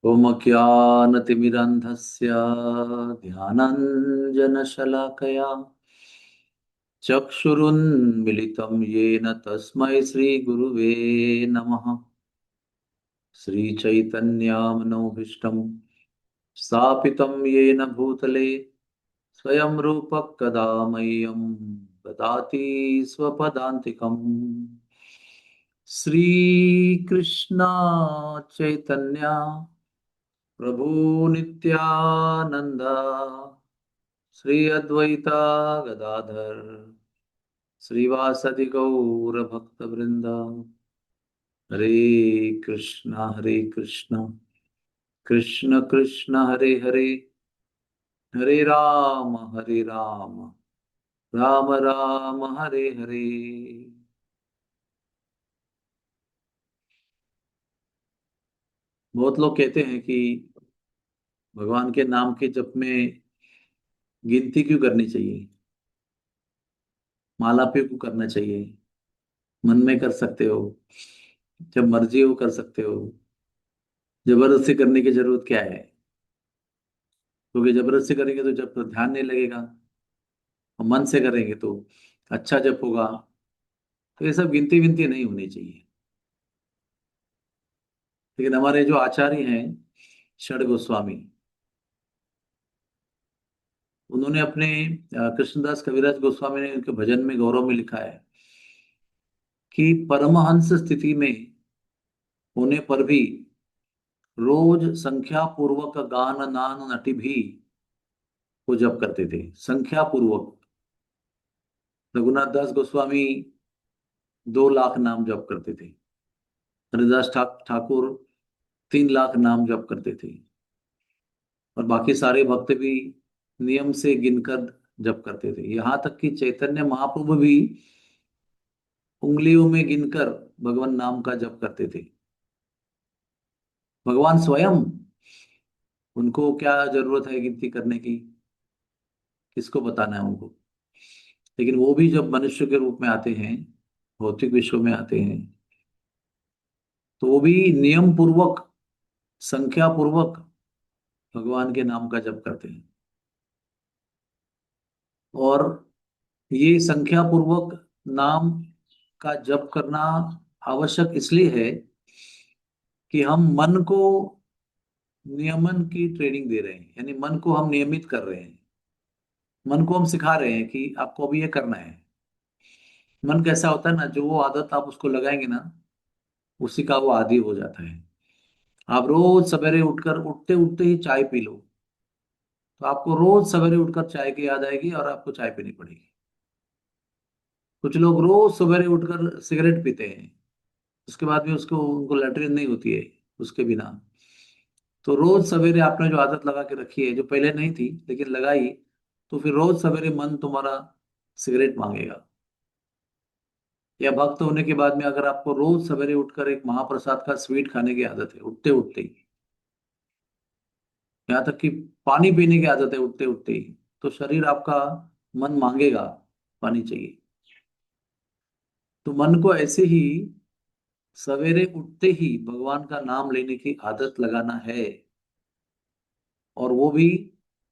ओमज्ञानतिमिरन्धस्य ध्यानाञ्जनशलाकया चक्षुरुन्मिलितं येन तस्मै श्रीगुरुवे नमः। श्रीचैतन्यामनोभीष्टं स्थापितं येन भूतले स्वयं रूपः कदा मह्यं ददाति स्वपदान्तिकम्। श्रीकृष्ण चैतन्य प्रभु नित्यानंद श्री अद्वैता गदाधर श्रीवासदि गौर भक्त वृंद। हरे कृष्ण कृष्ण कृष्ण हरे हरे, हरे राम राम राम हरे हरे। बहुत लोग कहते हैं कि भगवान के नाम के जप में गिनती क्यों करनी चाहिए, माला पे क्यों करना चाहिए, मन में कर सकते हो, जब मर्जी हो कर सकते हो, जबरदस्ती करने की जरूरत क्या है। क्योंकि जबरदस्ती करेंगे तो जब ध्यान नहीं लगेगा, और मन से करेंगे तो अच्छा जप होगा। तो ये सब गिनती विनती नहीं होनी चाहिए। लेकिन हमारे जो आचार्य हैं षड गोस्वामी, उन्होंने अपने कृष्णदास कविराज गोस्वामी ने उनके भजन में गौरव में लिखा है कि परमहंस स्थिति में होने पर भी रोज संख्या पूर्वक गान नान नटि भी वो जप करते थे, संख्या पूर्वक। रघुनाथ दास गोस्वामी 2 लाख नाम जप करते थे। हरिदास ठाकुर 3 लाख नाम जप करते थे। और बाकी सारे भक्त भी नियम से गिनकर जप करते थे। यहाँ तक कि चैतन्य महाप्रभु भी उंगलियों में गिनकर भगवान नाम का जप करते थे। भगवान स्वयं, उनको क्या जरूरत है गिनती करने की, किसको बताना है उनको। लेकिन वो भी जब मनुष्य के रूप में आते हैं, भौतिक विश्व में आते हैं, तो वो भी नियम पूर्वक, संख्या पूर्वक भगवान के नाम का जप करते हैं। और ये संख्या पूर्वक नाम का जप करना आवश्यक इसलिए है कि हम मन को नियमन की ट्रेनिंग दे रहे हैं, यानी मन को हम नियमित कर रहे हैं। मन को हम सिखा रहे हैं कि आपको अभी ये करना है। मन कैसा होता है ना, जो वो आदत आप उसको लगाएंगे ना, उसी का वो आदी हो जाता है। आप रोज सवेरे उठकर उठते उठते ही चाय पी लो, तो आपको रोज सवेरे उठकर चाय की याद आएगी और आपको चाय पीनी पड़ेगी। कुछ लोग रोज सवेरे उठकर सिगरेट पीते हैं, उसके बाद भी उसको उनको लैट्रिन नहीं होती है उसके बिना। तो रोज सवेरे आपने जो आदत लगा के रखी है, जो पहले नहीं थी लेकिन लगाई, तो फिर रोज सवेरे मन तुम्हारा सिगरेट मांगेगा। या भक्त होने के बाद में अगर आपको रोज सवेरे उठकर एक महाप्रसाद का स्वीट खाने की आदत है, उठते उठते ही, यहाँ तक कि पानी पीने की आदत है उठते उठते ही, तो शरीर आपका, मन मांगेगा पानी चाहिए। तो मन को ऐसे ही सवेरे उठते ही भगवान का नाम लेने की आदत लगाना है। और वो भी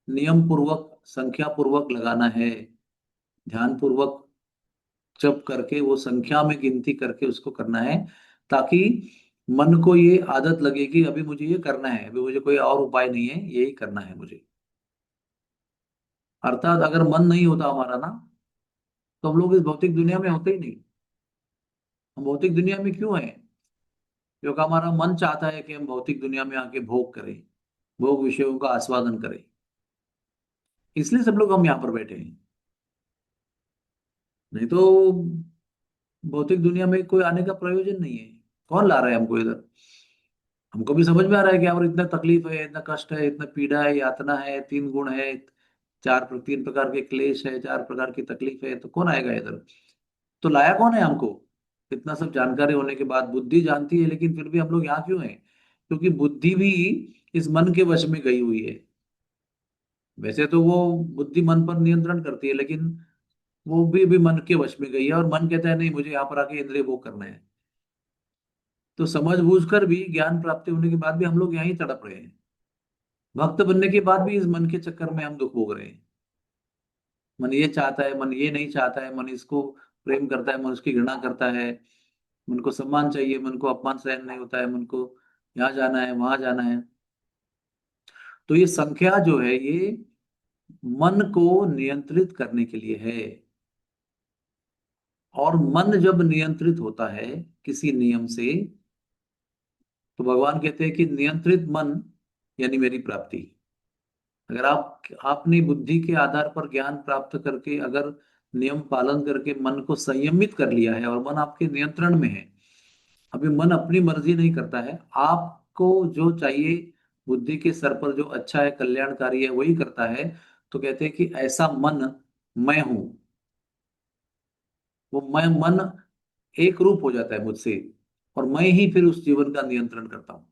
नियम पूर्वक, संख्या पूर्वक लगाना है, ध्यान पूर्वक जप करके, वो संख्या में गिनती करके उसको करना है। ताकि मन को ये आदत लगे कि अभी मुझे ये करना है, अभी मुझे कोई और उपाय नहीं है, यही करना है मुझे। अर्थात अगर मन नहीं होता हमारा ना, तो हम लोग इस भौतिक दुनिया में होते ही नहीं। हम भौतिक दुनिया में क्यों हैं? क्योंकि हमारा मन चाहता है कि हम भौतिक दुनिया में आके भोग करें, भोग विषयों का आस्वादन करें। इसलिए सब लोग हम यहाँ पर बैठे हैं। नहीं तो भौतिक दुनिया में कोई आने का प्रयोजन नहीं है। कौन ला रहा है हमको इधर? हमको भी समझ में आ रहा है कि और इतना तकलीफ है, इतना कष्ट है, इतना पीड़ा है, यातना है, 3 गुण है, 3 प्रकार के क्लेश है, 4 प्रकार की तकलीफ है, तो कौन आएगा इधर? तो लाया कौन है हमको? इतना सब जानकारी होने के बाद बुद्धि जानती है, लेकिन फिर भी हम लोग यहाँ क्यों हैं? क्योंकि बुद्धि भी इस मन के वश में गई हुई है। वैसे तो वो बुद्धि मन पर नियंत्रण करती है, लेकिन वो भी मन के वश में गई है, और मन कहता है नहीं, मुझे यहाँ पर आके इंद्रिय भोग करना है। तो समझ बूझ कर भी, ज्ञान प्राप्ति होने के बाद भी हम लोग यहीं तड़प रहे हैं। भक्त बनने के बाद भी इस मन के चक्कर में हम दुख भोग रहे हैं। मन ये चाहता है, मन ये नहीं चाहता है, मन इसको प्रेम करता है, मन उसकी घृणा करता है, मन को सम्मान चाहिए, मन को अपमान सहन नहीं होता है, मन को यहाँ जाना है, वहां जाना है। तो ये संख्या जो है, ये मन को नियंत्रित करने के लिए है। और मन जब नियंत्रित होता है किसी नियम से, तो भगवान कहते हैं कि नियंत्रित मन यानी मेरी प्राप्ति। अगर आप अपनी बुद्धि के आधार पर ज्ञान प्राप्त करके अगर नियम पालन करके मन को संयमित कर लिया है और मन आपके नियंत्रण में है, अभी मन अपनी मर्जी नहीं करता है, आपको जो चाहिए बुद्धि के स्तर पर जो अच्छा है, कल्याणकारी है, वही करता है, तो कहते हैं कि ऐसा मन मैं हूं। वो मैं मन एक रूप हो जाता है मुझसे, और मैं ही फिर उस जीवन का नियंत्रण करता हूं।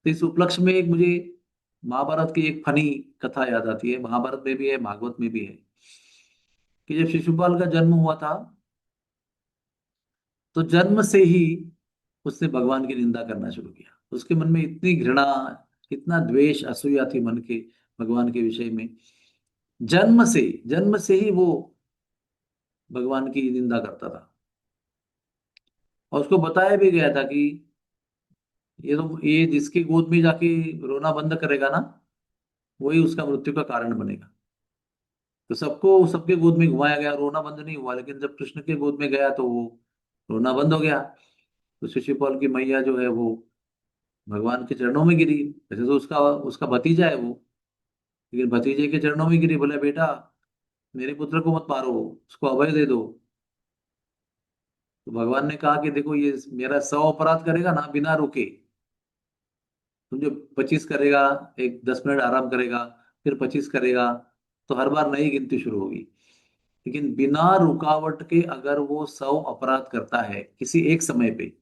तो इस उपलक्ष्य में एक मुझे महाभारत की एक फनी कथा याद आती है। महाभारत में भी है, भागवत में भी है, कि जब शिशुपाल का जन्म हुआ था, तो जन्म से ही उसने भगवान की निंदा करना शुरू किया। उसके मन में इतनी घृणा, इतना द्वेष, असूया थी मन के भगवान के विषय में। जन्म से ही वो भगवान की निंदा करता था। और उसको बताया भी गया था कि ये जिसकी गोद में जाके रोना बंद करेगा ना, वही उसका मृत्यु का कारण बनेगा। तो सबको सबके गोद में घुमाया गया, रोना बंद नहीं हुआ, लेकिन जब कृष्ण के गोद में गया तो वो रोना बंद हो गया। तो शिशुपाल की मैया जो है वो भगवान के चरणों में गिरी। वैसे तो उसका उसका भतीजा है वो, लेकिन भतीजे के चरणों में गिरी, बोले बेटा मेरे पुत्र को मत मारो, उसको अभय दे दो। तो भगवान ने कहा कि देखो, ये मेरा 100 अपराध करेगा ना बिना रुके, समझो, 25 करेगा, एक 10 मिनट आराम करेगा, फिर 25 करेगा, तो हर बार नई गिनती शुरू होगी। लेकिन बिना रुकावट के अगर वो 100 अपराध करता है किसी एक समय पे,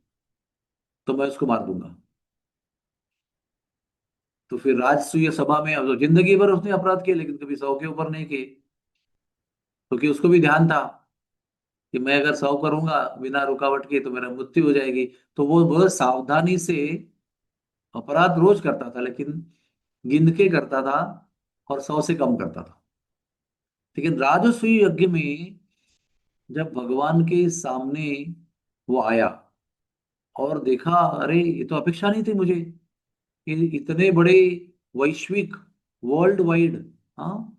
तो मैं उसको मार दूंगा। तो फिर राजसूय सभा में, अब तो जिंदगी भर उसने अपराध किए लेकिन कभी 100 के ऊपर नहीं किए, क्योंकि उसको भी ध्यान था कि मैं अगर 100 करूंगा बिना रुकावट के तो मेरा मृत्यु हो जाएगी। तो वो बहुत सावधानी से अपराध रोज करता था, लेकिन गिन के करता था, और 100 से कम करता था। लेकिन राजसूय यज्ञ में जब भगवान के सामने वो आया और देखा, अरे ये तो अपेक्षा नहीं थी मुझे कि इतने बड़े वैश्विक, वर्ल्ड वाइड, हाँ,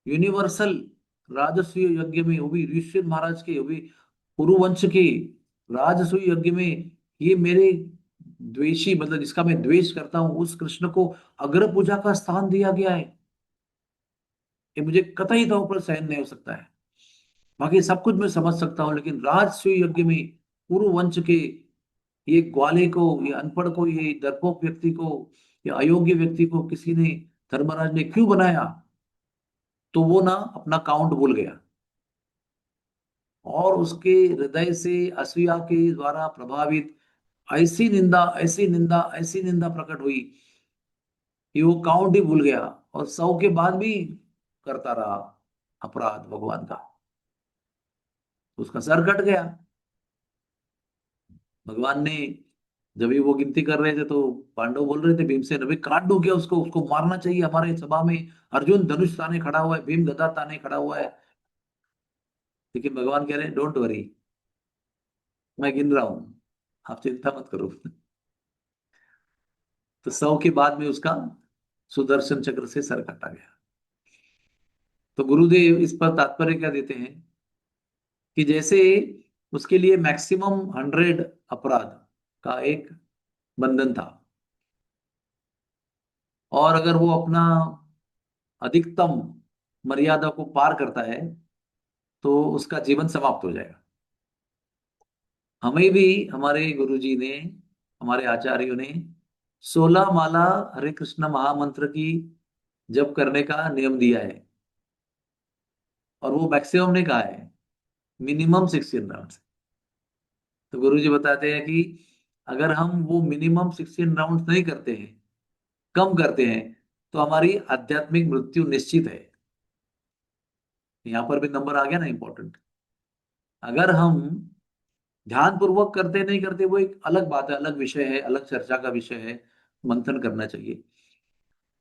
यूनिवर्सल राजसूय यज्ञ में, वो भी ऋषि महाराज के, वो भी पुरुवंश के राजसूय यज्ञ में, ये मेरे द्वेषी, मतलब जिसका मैं द्वेष करता हूं, उस कृष्ण को अग्र पूजा का स्थान दिया गया है। ये मुझे कतई तौर पर सहन नहीं हो सकता है। बाकी सब कुछ मैं समझ सकता हूँ, लेकिन राजसूय यज्ञ में पुरुवंश के ये ग्वाले को, ये अनपढ़ को, ये डरपोक व्यक्ति को, ये अयोग्य व्यक्ति को किसी ने, धर्मराज ने क्यों बनाया? तो वो ना अपना काउंट भूल गया, और उसके हृदय से असूया के द्वारा प्रभावित ऐसी निंदा, ऐसी निंदा, ऐसी निंदा प्रकट हुई कि वो काउंट ही भूल गया, और 100 के बाद भी करता रहा अपराध भगवान का। उसका सर कट गया। भगवान ने, जब भी वो गिनती कर रहे थे, तो पांडव बोल रहे थे भीमसेन, अभी काट दो क्या उसको, उसको मारना चाहिए हमारे सभा में। अर्जुन धनुष ताने खड़ा हुआ है, भीम गदा ताने खड़ा हुआ है। लेकिन भगवान कह रहे हैं डोंट वरी, मैं गिन रहा हूं, आप चिंता मत करो। तो 100 के बाद में उसका सुदर्शन चक्र से सर काटा गया। तो गुरुदेव इस पर तात्पर्य क्या देते हैं कि जैसे उसके लिए मैक्सिमम 100 अपराध का एक बंधन था, और अगर वो अपना अधिकतम मर्यादा को पार करता है, तो उसका जीवन समाप्त हो जाएगा। हमें भी हमारे गुरुजी ने, हमारे आचार्यों ने 16 माला हरे कृष्ण महामंत्र की जप करने का नियम दिया है, और वो मैक्सिमम ने कहा है मिनिमम 16 राउंड। तो गुरुजी बताते हैं कि अगर हम वो मिनिमम 16 राउंड नहीं करते हैं, कम करते हैं, तो हमारी आध्यात्मिक मृत्यु निश्चित है। यहां पर भी नंबर आ गया ना, इंपॉर्टेंट। अगर हम ध्यान पूर्वक करते नहीं करते वो एक अलग बात है, अलग विषय है, अलग चर्चा का विषय है, मंथन करना चाहिए।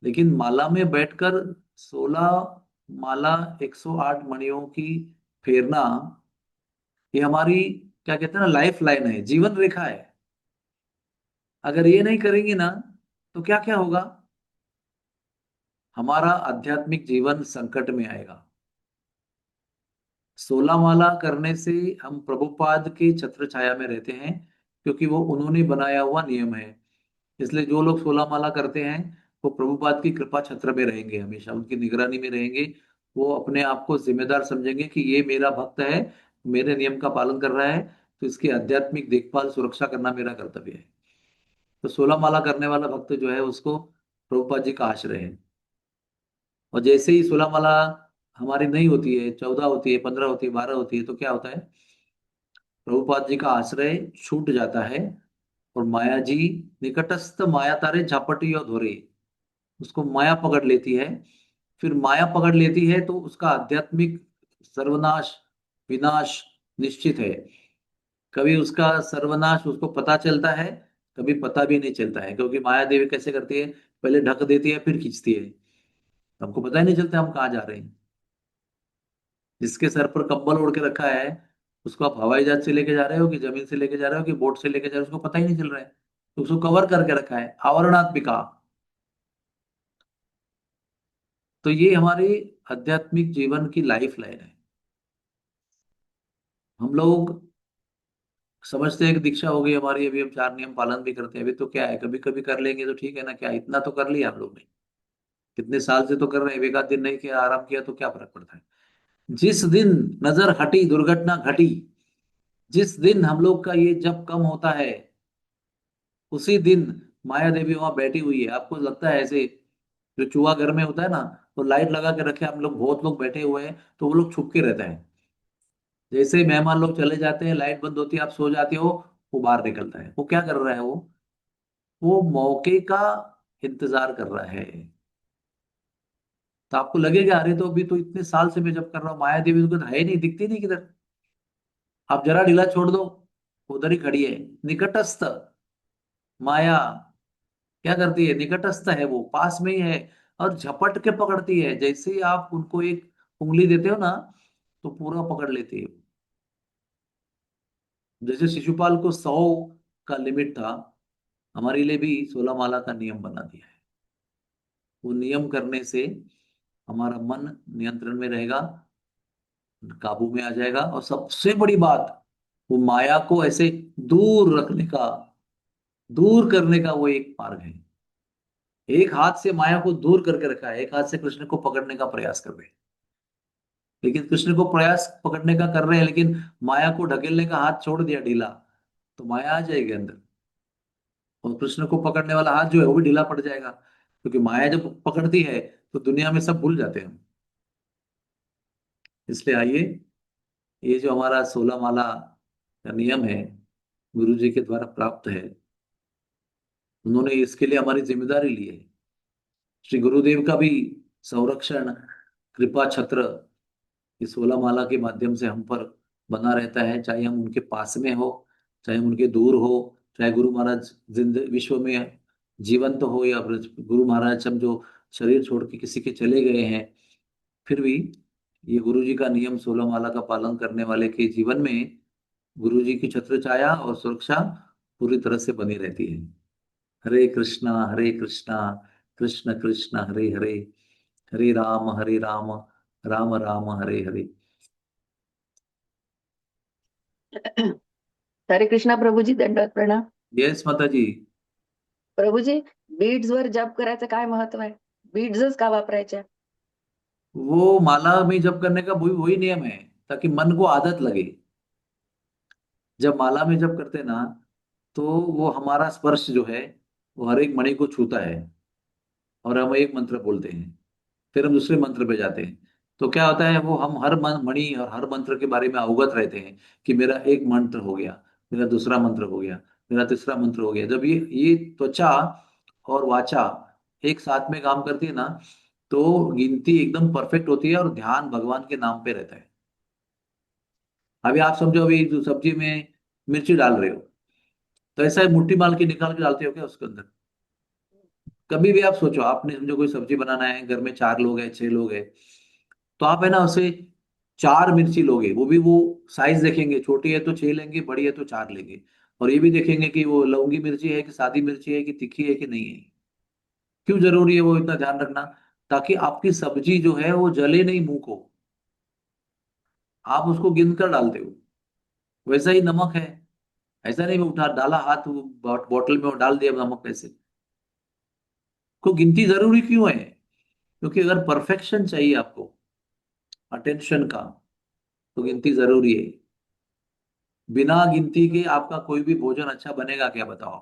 लेकिन माला में बैठकर 16 माला, 108 मणियों की फेरना, ये हमारी क्या कहते हैं ना, लाइफ लाइन है, जीवन रेखा है। अगर ये नहीं करेंगे ना तो क्या क्या होगा, हमारा आध्यात्मिक जीवन संकट में आएगा। 16 माला करने से हम प्रभुपाद के छत्र छाया में रहते हैं, क्योंकि वो उन्होंने बनाया हुआ नियम है। इसलिए जो लोग 16 माला करते हैं वो प्रभुपाद की कृपा छत्र में रहेंगे, हमेशा उनकी निगरानी में रहेंगे। वो अपने आप को जिम्मेदार समझेंगे कि ये मेरा भक्त है, मेरे नियम का पालन कर रहा है, तो इसकी आध्यात्मिक देखभाल सुरक्षा करना मेरा कर्तव्य है। तो 16 माला करने वाला भक्त जो है उसको प्रभुपाद जी का आश्रय है। और जैसे ही 16 माला हमारी नहीं होती है, 14 होती है, 15 होती है, 12 होती है, तो क्या होता है, प्रभुपाद जी का आश्रय छूट जाता है। और माया जी, निकटस्थ माया तारे झापटी और धोरे, उसको माया पकड़ लेती है। फिर माया पकड़ लेती है तो उसका आध्यात्मिक सर्वनाश, विनाश निश्चित है। कभी उसका सर्वनाश उसको पता चलता है, कभी पता भी नहीं चलता है, क्योंकि माया देवी कैसे करती है, पहले ढक देती है फिर खींचती है, हमको पता ही नहीं चलता हम कहाँ जा रहे हैं। जिसके सर पर कंबल ओढ़ के रखा है, उसको आप हवाई जहाज से लेके जा रहे हो कि जमीन से लेके जा रहे हो कि बोट से लेके जा रहे हो, उसको पता ही नहीं चल रहा है। तो उसको कवर करके रखा है, आवरणात्मिका। तो ये हमारे आध्यात्मिक जीवन की लाइफ लाइन है। हम लोग समझते हैं कि दीक्षा हो गई हमारी, अभी हम 4 नियम पालन भी करते हैं, अभी तो क्या है, कभी कभी कर लेंगे तो ठीक है ना, क्या इतना तो कर लिया हम लोग ने, कितने साल से तो कर रहे हैं, एक आध दिन नहीं किया, आराम किया तो क्या फर्क पड़ता है। जिस दिन नजर हटी दुर्घटना घटी, जिस दिन हम लोग का ये जब कम होता है, उसी दिन माया देवी वहां बैठी हुई है। आपको लगता है ऐसे, जो चूहा घर में होता है ना, तो लाइट लगा के रखे, हम लोग बहुत लोग बैठे हुए हैं तो वो लोग छुप के रहते हैं। जैसे ही मेहमान लोग चले जाते हैं, लाइट बंद होती है, आप सो जाते हो, वो बाहर निकलता है। वो क्या कर रहा है, वो मौके का इंतजार कर रहा है। तो आपको लगेगा अरे तो अभी तो इतने साल से मैं जब कर रहा हूँ, माया देवी तो है ही नहीं, दिखती नहीं किधर। आप जरा ढीला छोड़ दो, उधर ही खड़ी है। निकटस्थ माया क्या करती है, निकटस्थ है, वो पास में ही है, और झपट के पकड़ती है। जैसे ही आप उनको एक उंगली देते हो ना, तो पूरा पकड़ लेती है। जैसे शिशुपाल को 100 का लिमिट था, हमारे लिए भी 16 माला का नियम बना दिया है। वो नियम करने से हमारा मन नियंत्रण में रहेगा, काबू में आ जाएगा। और सबसे बड़ी बात, वो माया को ऐसे दूर रखने का, दूर करने का वो एक मार्ग है। एक हाथ से माया को दूर करके रखा है, एक हाथ से कृष्ण को पकड़ने का प्रयास कर रहे हैं। लेकिन कृष्ण को प्रयास पकड़ने का कर रहे हैं, लेकिन माया को ढकेलने का हाथ छोड़ दिया ढीला, तो माया आ जाएगी अंदर, और कृष्ण को पकड़ने वाला हाथ जो है वो भी ढीला पड़ जाएगा। क्योंकि माया जब पकड़ती है तो दुनिया में सब भूल जाते हैं हम। इसलिए आइए, ये जो हमारा 16 माला का नियम है, गुरु जी के द्वारा प्राप्त है, उन्होंने इसके लिए हमारी जिम्मेदारी ली है। श्री गुरुदेव का भी संरक्षण, कृपा छत्र इस 16 माला के माध्यम से हम पर बना रहता है, चाहे हम उनके पास में हो, चाहे हम उनके दूर हो, चाहे गुरु महाराज जिंद विश्व में जीवंत हो, या गुरु महाराज हम जो शरीर छोड़ के किसी के चले गए हैं, फिर भी ये गुरु जी का नियम 16 माला का पालन करने वाले के जीवन में गुरु जी की छत्र छाया और सुरक्षा पूरी तरह से बनी रहती है। हरे कृष्णा कृष्ण कृष्ण हरे हरे, हरे राम राम राम हरे हरे। हरे कृष्णा प्रभूजी, दंडवत प्रणाम. येस माता जी। प्रभूजी, बीड्स वर जप करायचं काय महत्व आहे? बीड्सच का वापरायच्या? वो माला में जप करने का वही वही नियम है, ताकि मन को आदत लगे। जब माला में जप करते ना, तो वो हमारा स्पर्श जो है वो हर एक मणि को छूता है, और हम एक मंत्र बोलते हैं, फिर हम दूसरे मंत्र पे जाते हैं। तो क्या होता है, वो हम हर मणि और हर मंत्र के बारे में अवगत रहते हैं, कि मेरा एक मंत्र हो गया, मेरा दूसरा मंत्र हो गया, मेरा तीसरा मंत्र हो गया। जब ये त्वचा और वाचा एक साथ में काम करती है ना, तो गिनती एकदम परफेक्ट होती है, और ध्यान भगवान के नाम पे रहता है। अभी आप समझो, अभी जो सब्जी में मिर्ची डाल रहे हो, तो ऐसा है मुट्ठी माल के निकाल के डालते हो क्या उसके अंदर? कभी भी आप सोचो, आपने समझो कोई सब्जी बनाना है, घर में 4 लोग हैं, 6 लोग हैं, तो आप है ना उसे 4 मिर्ची लोगे, वो भी वो साइज देखेंगे, छोटी है तो 6 लेंगे, बड़ी है तो 4 लेंगे। और ये भी देखेंगे कि वो लौंगी मिर्ची है कि सादी मिर्ची है कि तीखी है कि नहीं है। क्यों जरूरी है वो इतना ध्यान रखना? ताकि आपकी सब्जी जो है वो जले नहीं मुंह को, आप उसको गिन कर डालते हो। वैसा ही नमक है, ऐसा नहीं मैं उठा डाला हाथ वो बॉटल में और डाल दिया नमक ऐसे। को गिनती जरूरी क्यों है? क्योंकि अगर परफेक्शन चाहिए आपको, अटेंशन का, तो गिनती जरूरी है। बिना गिनती के आपका कोई भी भोजन अच्छा बनेगा क्या, बताओ?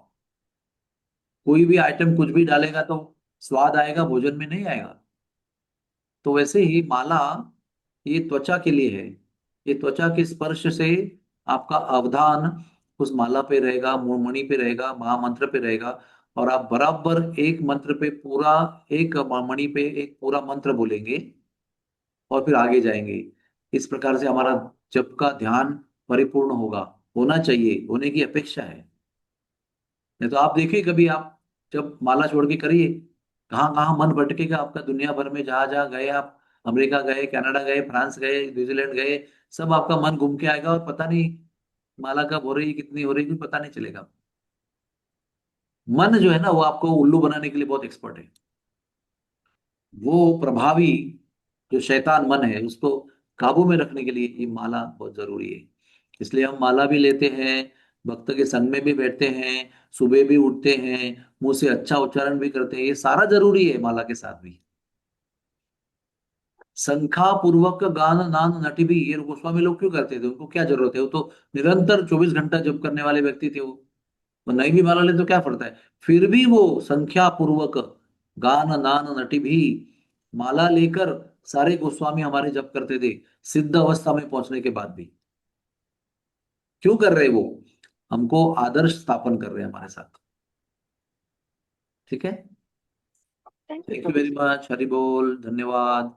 कोई भी आइटम कुछ भी डालेगा तो स्वाद आएगा, भोजन में नहीं आएगा। तो वैसे ही माला, ये त्वचा के लिए है। ये त्वचा के स्पर्श से आपका अवधान उस माला पे रहेगा, मणि पे रहेगा, महामंत्र पे रहेगा। और आप बराबर एक मंत्र पे पूरा, एक मणि पे एक पूरा मंत्र बोलेंगे और फिर आगे जाएंगे। इस प्रकार से हमारा जप का ध्यान परिपूर्ण होगा, होना चाहिए, होने की अपेक्षा है। नहीं तो आप देखिए कभी, आप जब माला छोड़ के करिए, कहाँ कहाँ मन भटकेगा आपका, दुनिया भर में जहां जहां गए आप, अमेरिका गए, कनाडा गए, फ्रांस गए, न्यूजीलैंड गए, सब आपका मन घूम के आएगा और पता नहीं माला कब हो रही, कितनी हो रही, कुछ पता नहीं चलेगा। मन जो है ना वो आपको उल्लू बनाने के लिए बहुत एक्सपर्ट है। वो प्रभावी, जो शैतान मन है उसको काबू में रखने के लिए ये माला बहुत जरूरी है। इसलिए हम माला भी लेते हैं, भक्त के संग में भी बैठते हैं, सुबह भी उठते हैं, मुंह से अच्छा उच्चारण भी करते हैं, ये सारा जरूरी है माला के साथ भी। संख्या पूर्वक गान नान नटि भी, ये गोस्वामी लोग क्यों करते थे? उनको क्या जरूरत है? वो तो निरंतर 24 घंटा जप करने वाले व्यक्ति थे वो नहीं भी माला ले तो क्या पड़ता है? फिर भी वो संख्या पूर्वक गान नान नटि भी माला लेकर सारे गोस्वामी हमारे जप करते थे, सिद्ध अवस्था में पहुंचने के बाद भी। क्यों कर रहे वो? हमको आदर्श स्थापन कर रहे हैं हमारे साथ। ठीक है। थैंक यू थैंक यू प्रभु वेरी जी। मच, हरि बोल, धन्यवाद।